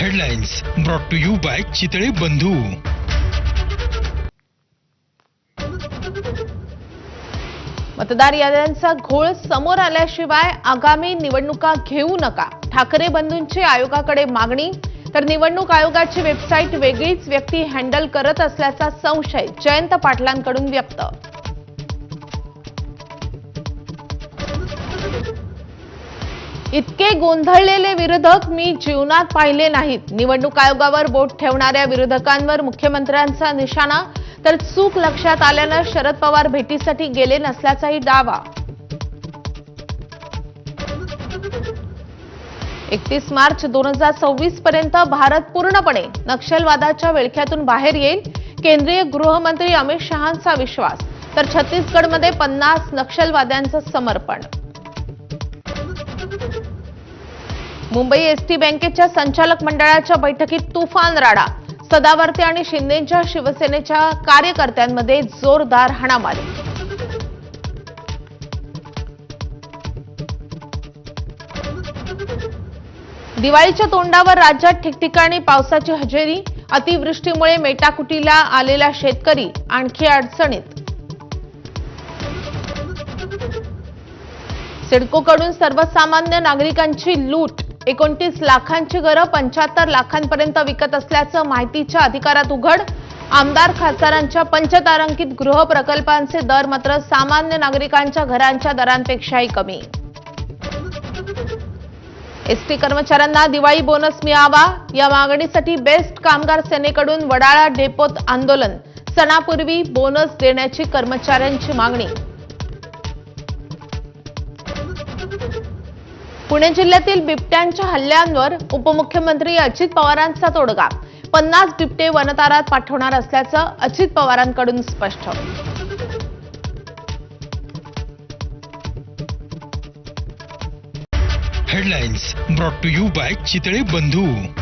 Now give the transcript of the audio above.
Headlines brought to you by Chitale Bandhu. मतदार याद्यांचा घोळ समोर आल्याशिवाय आगामी निवडणुका घेऊ नका, ठाकरे बंधूंची आयोगाकडे मागणी. तर निवडणूक आयोगाची वेबसाईट वेगळीच व्यक्ती हँडल करत असल्याचा संशय जयंत पाटलांकडून व्यक्त. इतके गोंधळलेले विरोधक मी जीवनात पाहिले नाहीत. निवडणूक आयोगावर बोट ठेवणाऱ्या विरोधकांवर मुख्यमंत्र्यांचा निशाणा. तर चूक लक्षात आल्यानं शरद पवार भेटीसाठी गेले नसल्याचाही दावा. 31 मार्च 2026 पर्यंत भारत पूर्णपणे नक्षलवादाच्या विळख्यातून बाहेर येईल, केंद्रीय गृहमंत्री अमित शहांचा विश्वास. तर छत्तीसगडमध्ये 50 नक्षलवाद्यांचं समर्पण. मुंबई एसटी बँकेच्या संचालक मंडळाच्या बैठकीत तुफान राडा. सदावर्ते आणि शिंदेच्या शिवसेनेच्या कार्यकर्त्यांमध्ये जोरदार हाणामारी. दिवाळीच्या तोंडावर राज्यात ठिकठिकाणी पावसाची हजेरी. अतिवृष्टीमुळे मेटाकुटीला आलेला शेतकरी आणखी अडचणीत. सिडकोकडून सर्वसामान्य नागरिकांची लूट. 29 लाखांची घरं 75 लाखांपर्यंत विकत असल्याचं माहितीच्या अधिकारात उघड. आमदार खासदारांच्या पंचतारांकित गृह प्रकल्पांचे दर मात्र सामान्य नागरिकांच्या घरांच्या दरांपेक्षाही कमी. एसटी कर्मचाऱ्यांना दिवाळी बोनस मिळावा या मागणीसाठी बेस्ट कामगार सेनेकडून वडाळा डेपोत आंदोलन. सणापूर्वी बोनस देण्याची कर्मचाऱ्यांची मागणी. पुणे जिल्ह्यातील बिबट्यांच्या हल्ल्यांवर उपमुख्यमंत्री अजित पवारांचा तोडगा. 50 बिबटे वनतारात पाठवणार असल्याचं अजित पवारांकडून स्पष्ट. Headlines brought to you by Chitale बंधू.